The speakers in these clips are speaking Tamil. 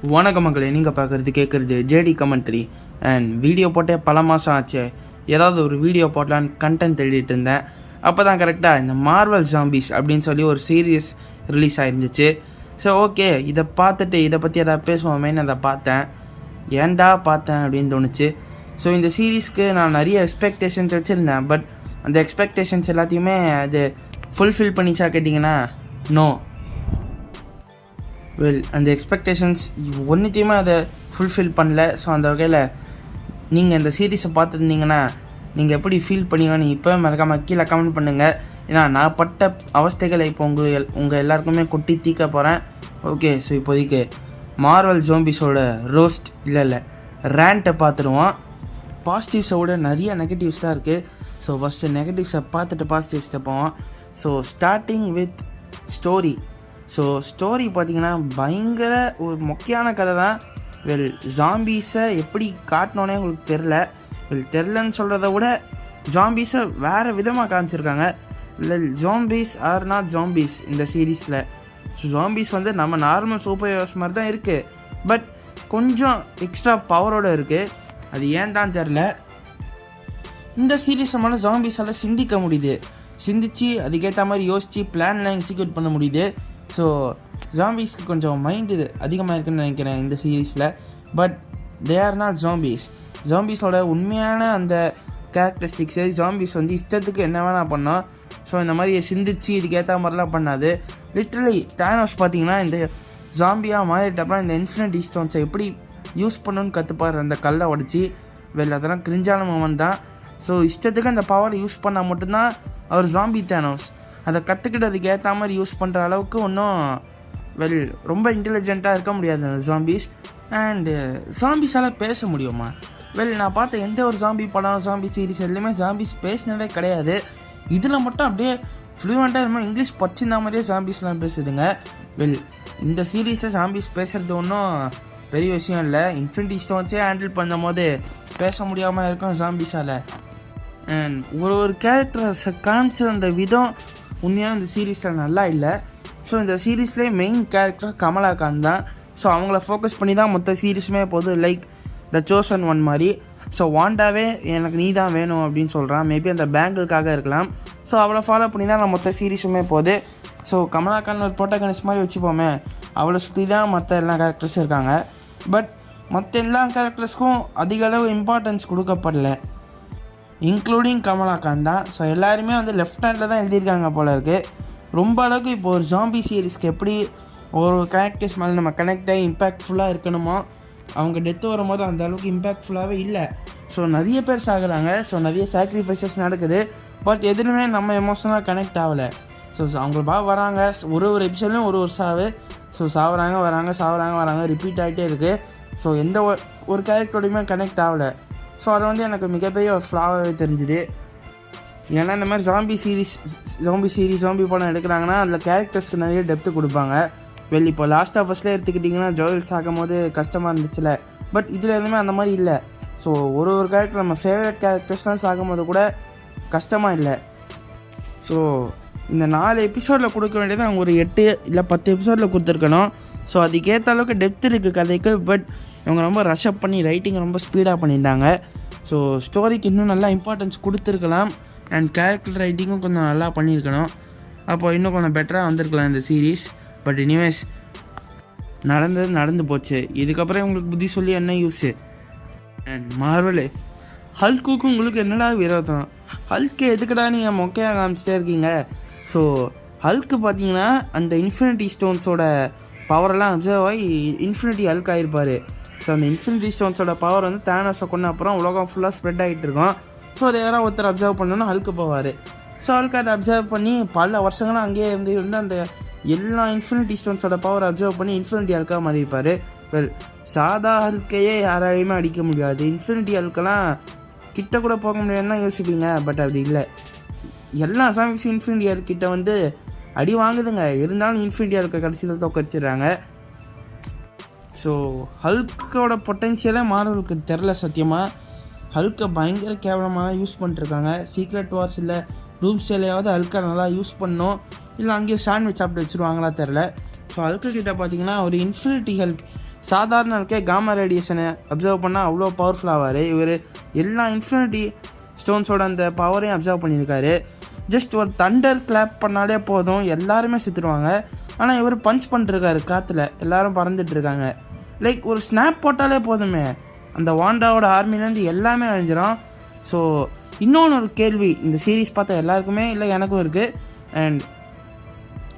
வணக்கம் மக்களே, நீங்கள் பார்க்குறது கேட்குறது ஜேடி கமெண்ட்ரி. அண்ட் வீடியோ போட்டே பல மாதம் ஆச்சு. ஏதாவது ஒரு வீடியோ போட்டலான்னு கண்டென்ட் தேடிட்டு இருந்தேன். அப்போ தான் கரெக்டாக இந்த மார்வல் ஜாம்பிஸ் அப்படின்னு சொல்லி ஒரு சீரியஸ் ரிலீஸ் ஆகிருந்துச்சு. ஸோ ஓகே, இதை பார்த்துட்டு இதை பற்றி எதாவது பேசுவோமேன்னு அதை பார்த்தேன். ஏன்டா பார்த்தேன் அப்படின்னு தோணுச்சு. ஸோ இந்த சீரீஸ்க்கு நான் நிறைய எக்ஸ்பெக்டேஷன்ஸ் வச்சுருந்தேன். பட் அந்த எக்ஸ்பெக்டேஷன்ஸ் எல்லாத்தையுமே அது ஃபுல்ஃபில் பண்ணிச்சா கேட்டிங்கன்னா நோ. அந்த எக்ஸ்பெக்டேஷன்ஸ் ஒன்றுத்தையுமே அதை ஃபுல்ஃபில் பண்ணல. ஸோ அந்த வகையில் நீங்கள் இந்த சீரீஸை பார்த்துருந்தீங்கன்னா நீங்கள் எப்படி ஃபீல் பண்ணீங்கன்னு இப்போ மறக்காமல் கீழே கமெண்ட் பண்ணுங்கள். ஏன்னா நான் பட்ட அவஸ்தைகளை இப்போ உங்கள் எல்லாருக்குமே கொட்டி தீக்க போகிறேன். ஓகே, ஸோ இப்போதைக்கு மார்வல் ஜோம்பிஸோட ரோஸ்ட் இல்லை ரேண்ட்டை பார்த்துருவோம். பாசிட்டிவ்ஸோட நிறைய நெகட்டிவ்ஸ் தான் இருக்குது. ஸோ ஃபஸ்ட்டு நெகட்டிவ்ஸை பார்த்துட்டு பாசிட்டிவ்ஸை போவோம். So starting with story. So story பார்த்திங்கன்னா பயங்கர ஒரு மொக்கையான கதை தான். ஜாம்பீஸை எப்படி காட்டினோன்னே உங்களுக்கு தெரிலன்னு சொல்கிறத விட ஜாம்பீஸை வேறு விதமாக காமிச்சிருக்காங்க. ஜாம்பீஸ் ஆர் நாட் ஜாம்பீஸ் இந்த சீரீஸில். ஸோ ஜாம்பீஸ் நம்ம நார்மல் சூப்பர் ஹீரோஸ் மாதிரி தான் இருக்குது. பட் கொஞ்சம் எக்ஸ்ட்ரா பவரோடு இருக்குது. அது ஏன் தான் தெரில. இந்த சீரீஸ் நம்மளால் ஜாம்பீஸால் சிந்திக்க முடியுது. சிந்திச்சு அதுக்கேற்ற மாதிரி யோசித்து பிளான்லாம் எக்ஸிக்யூட் பண்ண முடியுது. ஸோ ஜாம்பீஸ்க்கு கொஞ்சம் மைண்டு அதிகமாக இருக்குதுன்னு நினைக்கிறேன் இந்த சீரீஸில். But they are not zombies. ஜாம்பீஸோட உண்மையான அந்த கேரக்டரிஸ்டிக்ஸு ஜாம்பீஸ் இஷ்டத்துக்கு என்ன வேணால் பண்ணோம். ஸோ இந்த மாதிரி சிந்திச்சு இதுக்கேற்ற மாதிரிலாம் பண்ணாது. லிட்ரலி தானோஸ் பார்த்திங்கன்னா இந்த ஜாம்பியாக மாறிட்டப்பறம் இந்த இன்ஃபினிட்டி ஸ்டோன்ஸை எப்படி யூஸ் பண்ணணுன்னு கற்றுப்பார். அந்த கல்லை உடச்சி அதெல்லாம் கிரிஞ்சான மூமெண்ட் தான். ஸோ இஷ்டத்துக்கு அந்த பவரை யூஸ் பண்ணால் மட்டும்தான் அவர் ஜாம்பி தானோஸ். அதை கற்றுக்கிட்டு அதுக்கு ஏற்ற மாதிரி யூஸ் பண்ணுற அளவுக்கு ஒன்றும் ரொம்ப இன்டெலிஜென்ட்டாக இருக்க முடியாது அந்த ஜாம்பீஸ். அண்டு ஜாம்பீஸால் பேச முடியுமா? நான் பார்த்த எந்த ஒரு ஜாம்பி படம் ஜாம்பி சீரிஸ் எதுலேயுமே ஜாம்பீஸ் பேசினதே கிடையாது. இதில் மட்டும் அப்படியே ஃப்ளூவெண்ட்டாக இருந்தால் இங்கிலீஷ் பச்சிருந்த மாதிரியே ஜாம்பீஸ்லாம் பேசுதுங்க. இந்த சீரீஸில் ஜாம்பீஸ் பேசுகிறது ஒன்றும் பெரிய விஷயம் இல்லை. இன்ஃபினிட்டி ஸ்டோன்ஸே ஹேண்டில் பண்ணும் போது பேச முடியாமல் இருக்கும் ஜாம்பீஸால். அண்ட் ஒரு கேரக்டரை காமிச்ச அந்த விதம் உண்மையாக இந்த சீரீஸில் நல்லா இல்லை. ஸோ இந்த சீரீஸ்லேயே மெயின் கேரக்டர் கமலாகான் தான். ஸோ அவங்கள ஃபோக்கஸ் பண்ணி தான் மொத்த சீரீஸுமே போகுது. லைக் த சோசன் ஒன் மாதிரி. ஸோ வாண்டாவே எனக்கு நீ தான் வேணும் அப்படின்னு சொல்கிறான். மேபி அந்த பேங்கிளுக்காக இருக்கலாம். ஸோ அவளை ஃபாலோ பண்ணி தான் நான் மொத்த சீரீஸுமே போகுது. ஸோ கமலாகான் ஒரு ப்ரோட்டகனிஸ்ட் மாதிரி வச்சுப்போமே, அவளை சுற்றி தான் மற்ற எல்லா கேரக்டர்ஸும் இருக்காங்க. பட் மற்ற எல்லா கேரக்டர்ஸ்க்கும் அதிக அளவு இம்பார்ட்டன்ஸ் கொடுக்கப்படல, இன்க்ளூடிங் கமலாகான் தான். ஸோ எல்லாருமே லெஃப்ட் ஹேண்டில் தான் எழுதியிருக்காங்க போல இருக்குது. ரொம்ப அளவுக்கு இப்போ ஒரு ஜாம்பி சீரீஸ்க்கு எப்படி ஒரு கேரக்டர்ஸ் மேலே நம்ம கனெக்ட் ஆகி இம்பேக்ட்ஃபுல்லாக இருக்கணுமோ, அவங்க டெத்து வரும்போது அந்த அளவுக்கு இம்பேக்ட்ஃபுல்லாகவே இல்லை. ஸோ நிறைய பேர் சாகுறாங்க. ஸோ நிறைய சாக்ரிஃபைசஸ் நடக்குது. பட் எதுவுமே நம்ம எமோஷனலாக கனெக்ட் ஆகலை. ஸோ அவங்க வராங்க, ஒரு எபிசோட்லேயும் ஒரு சாவு. ஸோ சாவுறாங்க வராங்க ரிப்பீட் ஆகிட்டே இருக்குது. ஸோ எந்த ஒரு கேரக்டரோடையுமே கனெக்ட் ஆகலை. ஸோ அது எனக்கு மிகப்பெரிய ஒரு ஃப்ளாவாகவே தெரிஞ்சுது. ஏன்னா இந்த மாதிரி ஜாம்பி படம் எடுக்கிறாங்கன்னா அதில் கேரக்டர்ஸ்க்கு நிறைய டெப்த்து கொடுப்பாங்க. இப்போ லாஸ்ட் ஆஃப் அஸ்லேயே எடுத்துக்கிட்டிங்கன்னா ஜோயல் சாகும் போது கஷ்டமாக இருந்துச்சுல. பட் இதில் எதுவுமே அந்த மாதிரி இல்லை. ஸோ ஒரு கேரக்டர் நம்ம ஃபேவரட் கேரக்டர்ஸ்லாம் சாகும்போது கூட கஷ்டமாக இல்லை. ஸோ இந்த 4 எபிசோடில் கொடுக்க வேண்டியது அவங்க ஒரு 8 இல்லை 10 எபிசோடில் கொடுத்துருக்கணும். ஸோ அதுக்கேற்ற அளவுக்கு டெப்த் இருக்குது கதைக்கு. பட் இவங்க ரொம்ப ரஷ்அப் பண்ணி ரைட்டிங் ரொம்ப ஸ்பீடாக பண்ணிட்டாங்க. ஸோ ஸ்டோரிக்கு இன்னும் நல்லா இம்பார்ட்டன்ஸ் கொடுத்துருக்கலாம். அண்ட் கேரக்டர் ரைட்டிங்கும் கொஞ்சம் நல்லா பண்ணியிருக்கணும். அப்போ இன்னும் கொஞ்சம் பெட்டராக வந்திருக்கலாம் இந்த சீரீஸ். பட் எனிவேஸ் நடந்து போச்சு. இதுக்கப்புறம் உங்களுக்கு புத்தி சொல்லி என்ன யூஸு? அண்ட் மார்வல் ஹல்க்குக்கும் உங்களுக்கு என்னடா விரோதம்? ஹல்க்கு எதுக்கடா நீங்கள் மொக்கையாக காமிச்சிட்டே இருக்கீங்க? ஸோ ஹல்க்கு பார்த்தீங்கன்னா அந்த இன்ஃபினிட்டி ஸ்டோன்ஸோட பவரெல்லாம் அப்சர்வ் ஆகி இன்ஃபினிட்டி ஹல்க் ஆகிருப்பார். ஸோ அந்த இன்ஃபினிட்டி ஸ்டோன்ஸோட பவர் தானோஸை கொண்டு அப்புறம் உலகம் ஃபுல்லாக ஸ்ப்ரெட் ஆகிட்டு இருக்கும். ஸோ அதை யாராவது ஒருத்தர் அப்சர்வ் பண்ணணும்னா ஹல்க்கு போவார். ஸோ ஹல்க்கு அதை அப்சர்வ் பண்ணி பல வருஷங்களாக அங்கேயே இருந்து அந்த எல்லா இன்ஃபினிட்டி ஸ்டோன்ஸோட பவர் அப்சர்வ் பண்ணி இன்ஃபினிட்டி ஹல்க்காக மாறியிருப்பார். சாதா ஹல்க்கையே யாராலையுமே அடிக்க முடியாது. இன்ஃபினிட்டி ஹல்க்கெல்லாம் கிட்ட கூட போக முடியாதுன்னு தான் யோசிப்பீங்க. பட் அப்படி இல்லை. எல்லா சாமிஸும் இன்ஃபினிட்டி ஹல்கிட்ட அடி வாங்குதுங்க. இருந்தாலும் இன்ஃபினிட்டி ஹல்க்கை கடைசியில் தோக்கடிச்சிடுறாங்க. ஸோ ஹல்க்கோட பொட்டென்ஷியலே மார்வலுக்கு தெரில சத்தியமாக. ஹல்க்கை பயங்கர கேவலமாக யூஸ் பண்ணிட்டுருக்காங்க. சீக்ரெட் வார்ஸ் இல்லை டூம்ஸ்டேலையாவது ஹல்க்கை நல்லா யூஸ் பண்ணோம். இல்லை அங்கேயே சாண்ட்விச் சாப்பிட்டு வச்சுருவாங்களா தெரில. ஸோ ஹல்க்கு கிட்ட பார்த்தீங்கன்னா ஒரு இன்ஃபினிட்டி ஹல்க் சாதாரண இருக்கே காமா ரேடியேஷனை அப்சர்வ் பண்ணால் அவ்வளோ பவர்ஃபுல் ஆவார். இவர் எல்லா இன்ஃபினிட்டி ஸ்டோன்ஸோட அந்த பவரையும் அப்சர்வ் பண்ணியிருக்காரு. ஜஸ்ட் ஒரு தண்டர் கிளாப் பண்ணாலே போதும், எல்லாருமே செத்துடுவாங்க. ஆனால் இவர் பஞ்ச் பண்ணிட்டுருக்காரு காற்றுல, எல்லோரும் பறந்துட்டுருக்காங்க. லைக் ஒரு ஸ்னாப் போட்டாலே போதுமே, அந்த வாண்டாவோட ஆர்மிலேருந்து எல்லாமே அழிஞ்சிடும். ஸோ இன்னொன்று ஒரு கேள்வி இந்த சீரீஸ் பார்த்தா எல்லாருக்குமே இல்லை எனக்கும் இருக்குது. அண்ட்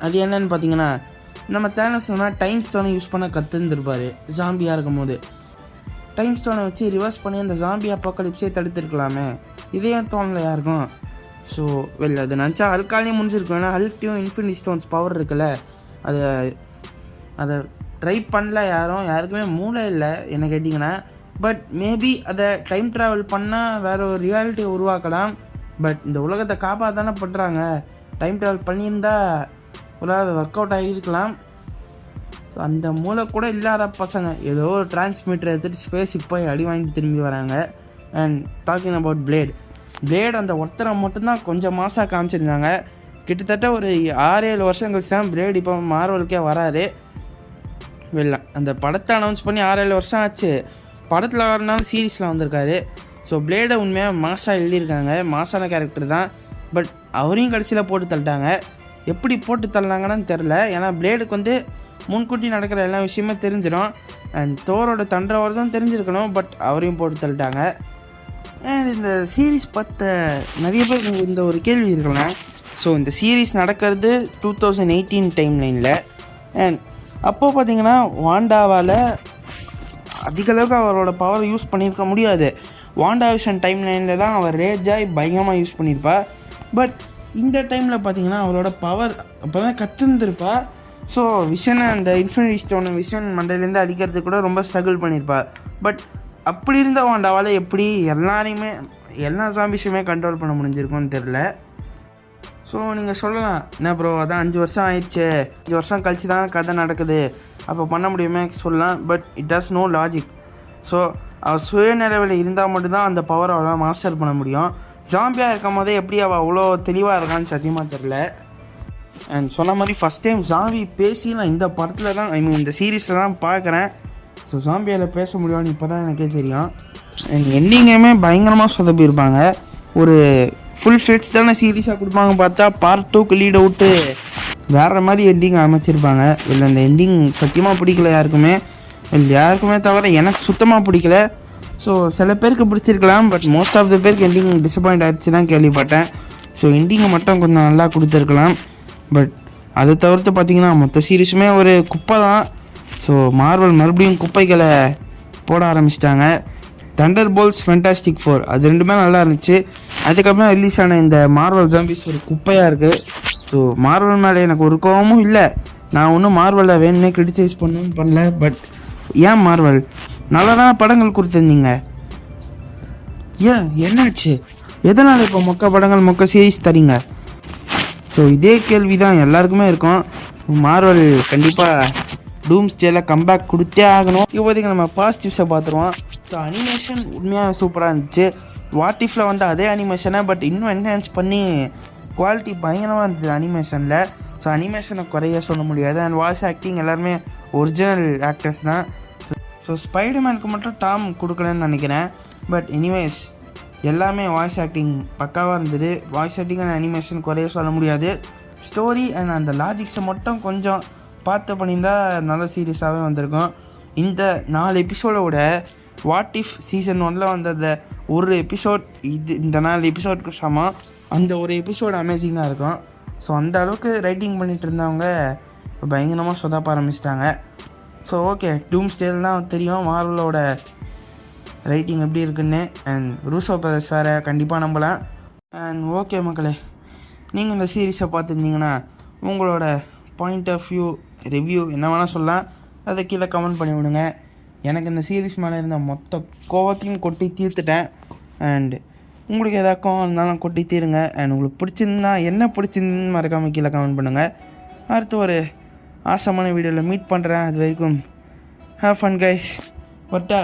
அது என்னன்னு பார்த்தீங்கன்னா, நம்ம தேனோஸ் டைம் ஸ்டோனை யூஸ் பண்ண கற்றுருந்துருப்பார் ஜாம்பியாக இருக்கும் போது. டைம் ஸ்டோனை வச்சு ரிவர்ஸ் பண்ணி அந்த ஜாம்பி அப்பாக்கலிப்ஸே தடுத்துருக்கலாமே, இதே தோணலை யாருக்கும். ஸோ அது நினச்சா ஹல்காலையும் முடிஞ்சிருக்கும். ஏன்னா ஹல்கையும் இன்ஃபினிட்டி ஸ்டோன்ஸ் பவர் இருக்குல்ல, அதை ட்ரை பண்ணல யாருக்குமே மூளை இல்லை என்ன கேட்டிங்கன்னா. பட் மேபி அதை டைம் ட்ராவல் பண்ணால் வேறு ஒரு ரியாலிட்டியை உருவாக்கலாம். பட் இந்த உலகத்தை காப்பாற்றானே பண்ணுறாங்க, டைம் ட்ராவல் பண்ணியிருந்தா ஒரு ஒர்க் அவுட் ஆகியிருக்கலாம். ஸோ அந்த மூளை கூட இல்லாத பசங்க ஏதோ ஒரு டிரான்ஸ்மிட்டரை எடுத்துகிட்டு ஸ்பேஸுக்கு போய் அடி வாங்கிட்டு திரும்பி வராங்க. அண்ட் டாக்கிங் அபவுட் பிளேட் அந்த ஒருத்தரை மட்டும்தான் கொஞ்சம் மாதம் காமிச்சிருந்தாங்க. கிட்டத்தட்ட ஒரு 6-7 வருஷம் கழிச்சு தான் பிளேட் இப்போ மார்வலுக்கே வராரு. அந்த படத்தை அனௌன்ஸ் பண்ணி 6-7 வருஷம் ஆச்சு. படத்தில் வரனாலும் சீரீஸில் வந்திருக்காரு. ஸோ பிளேடை உண்மையாக மாசாக எழுதியிருக்காங்க, மாசான கேரக்டர் தான். பட் அவரையும் கடைசியில் போட்டு தள்ளிட்டாங்க. எப்படி போட்டு தள்ளினாங்கன்னு தெரில. ஏன்னா பிளேடுக்கு முன்கூட்டி நடக்கிற எல்லா விஷயமே தெரிஞ்சிடும். அண்ட் தோரோட தண்டவர்தான் தெரிஞ்சிருக்கணும். பட் அவரையும் போட்டு தள்ளிட்டாங்க. அண்ட் இந்த சீரீஸ் பார்த்த நிறைய பேர் இந்த ஒரு கேள்வி இருக்கலாம். ஸோ இந்த சீரீஸ் நடக்கிறது 2018 டைம்லைனில். அண்ட் அப்போது பார்த்திங்கன்னா வாண்டாவால் அதிகளவுக்கு அவரோட பவரை யூஸ் பண்ணியிருக்க முடியாது. வாண்டாவிஷன் டைம்லைனில் தான் அவர் ரேஜாய் பயங்கரமாக யூஸ் பண்ணியிருப்பா. பட் இந்த டைமில் பார்த்திங்கன்னா அவரோட பவர் அப்போ தான் கற்றுந்துருப்பா. ஸோ விஷனை அந்த இன்ஃபினிட்டி ஸ்டோனை விஷன் மண்டையிலேருந்து அடிக்கிறதுக்கு கூட ரொம்ப ஸ்ட்ரகிள் பண்ணியிருப்பா. பட் அப்படி இருந்த வாண்டாவால் எப்படி எல்லா ஜாம்பிஸுமே கண்ட்ரோல் பண்ண முடிஞ்சிருக்கும்னு தெரில. ஸோ நீங்கள் சொல்லலாம், என்ன ப்ரோ அதான் 5 வருஷம் ஆயிடுச்சு, 5 வருஷம் கழிச்சு தான் கதை நடக்குது, அப்போ பண்ண முடியுமே சொல்லலாம். But it does no logic. So அவள் சுயநிறைவில் இருந்தால் மட்டும்தான் அந்த பவரை அவளால் மாஸ்டர் பண்ண முடியும். ஜாம்பியாக இருக்கும் போதே எப்படி அவள் அவ்வளோ தெளிவாக இருக்கான்னு சத்தியமாக தெரில. அண்ட் சொன்ன மாதிரி ஃபஸ்ட் டைம் ஜாம்பி பேசி நான் இந்த படத்தில் தான் இந்த சீரீஸில் தான் பார்க்குறேன். ஸோ ஜாம்பியால் பேச முடியும்னு இப்போ தான் எனக்கே தெரியும். அண்ட் எண்டிங்குமே பயங்கரமாக சொதப்பியிருப்பாங்க. ஒரு ஃபுல் ஃபிளெட்ஜ்டான சீரீஸாக கொடுப்பாங்க, பார்த்தா பார்ட் 2க்கு லீடை விட்டு வேறு மாதிரி எண்டிங் அமைச்சிருப்பாங்க. இல்லை இந்த எண்டிங் சத்தியமாக பிடிக்கல யாருக்குமே தவிர எனக்கு சுத்தமாக பிடிக்கல. ஸோ சில பேருக்கு பிடிச்சிருக்கலாம், பட் மோஸ்ட் ஆஃப் த பேருக்கு எண்டிங் டிசப்பாயிண்ட் ஆகிடுச்சு தான் கேள்விப்பட்டேன். ஸோ எண்டிங்கை மட்டும் கொஞ்சம் நல்லா கொடுத்துருக்கலாம். பட் அதை தவிர்த்து பார்த்திங்கன்னா மொத்த சீரீஸுமே ஒரு குப்பை தான். ஸோ மார்வல் மறுபடியும் குப்பைகளை போட ஆரம்பிச்சிட்டாங்க. தண்டர் போல்ட்ஸ் ஃபேண்டாஸ்டிக் 4 அது ரெண்டுமே நல்லா இருந்துச்சு. அதுக்கப்புறம் ரிலீஸ் ஆன இந்த மார்வல் ஜாம்பிஸ் ஒரு குப்பையாக இருக்குது. ஸோ மார்வல் மேலே எனக்கு ஒரு கோவமும் இல்லை. நான் ஒன்றும் மார்வலை வேணும்னே கிரிட்டிசைஸ் பண்ணல. பட் ஏன் மார்வல் நல்லா தான் படங்கள் கொடுத்துருந்தீங்க, என்னாச்சு? எதனால் இப்போ மொக்க படங்கள் மொக்க சீரீஸ் தரீங்க? ஸோ இதே கேள்வி தான் எல்லாருக்குமே இருக்கும். மார்வல் கண்டிப்பாக டூம்ஸ்டேல கம்பேக் கொடுத்தே ஆகணும். இப்போதைக்கு நம்ம பாசிட்டிவ்ஸை பார்த்துருவோம். ஸோ அனிமேஷன் உண்மையாக சூப்பராக இருந்துச்சு. வாட் இஃப்பில் அதே அனிமேஷனை பட் இன்னும் என்ஹான்ஸ் பண்ணி குவாலிட்டி பயங்கரமாக இருந்தது அனிமேஷனில். ஸோ அனிமேஷனை குறைய சொல்ல முடியாது. அண்ட் வாய்ஸ் ஆக்டிங் எல்லாருமே ஒரிஜினல் ஆக்டர்ஸ் தான். ஸோ ஸ்பைடர்மேனுக்கு மட்டும் டாம் கொடுக்கலன்னு நினைக்கிறேன். பட் எனிவேஸ் எல்லாமே வாய்ஸ் ஆக்டிங் பக்காவாக இருந்தது. வாய்ஸ் ஆக்டிங் அண்ட் அனிமேஷன் குறைய சொல்ல முடியாது. ஸ்டோரி அண்ட் அந்த லாஜிக்ஸை மட்டும் கொஞ்சம் பார்த்து பண்ணியிருந்தால் நல்ல சீரியஸாகவே வந்திருக்கும். இந்த 4 எபிசோடோட வாட் இஃப் சீசன் 1 வந்த அந்த ஒரு எபிசோட் இந்த 4 எபிசோடுக்கு சமம். அந்த ஒரு எபிசோடு அமேசிங்காக இருக்கும். ஸோ அந்த அளவுக்கு ரைட்டிங் பண்ணிகிட்டு இருந்தவங்க பயங்கரமாக சொதாப்ப ஆரம்பிச்சிட்டாங்க. ஸோ ஓகே, டூம்ஸ்டேல் தான் தெரியும் மார்வலோட ரைட்டிங் எப்படி இருக்குன்னு. அண்ட் ரூசோ பிரதர்ஸ் வேறு கண்டிப்பாக நம்பலாம். அண்ட் ஓகே மக்களே, நீங்கள் இந்த சீரீஸை பார்த்துருந்தீங்கன்னா உங்களோட பாயிண்ட் ஆஃப் வியூ ரிவ்யூ என்ன வேணால் சொல்லலாம், அதை கீழே கமெண்ட் பண்ணி விடுங்க. எனக்கு இந்த சீரீஸ் மேலே இருந்த மொத்த கோவத்தையும் கொட்டி தீர்த்துட்டேன். அண்ட் உங்களுக்கு எதாக்கும் இருந்தாலும் கொட்டி தீருங்க. அண்ட் உங்களுக்கு பிடிச்சிருந்தா என்ன பிடிச்சிருந்துன்னு மறக்காமல் கீழே கமெண்ட் பண்ணுங்கள். அடுத்து ஒரு ஆசமான வீடியோவில் மீட் பண்ணுறேன். அது வரைக்கும் ஹேவ் ஃபன் கைஸ். பட்டா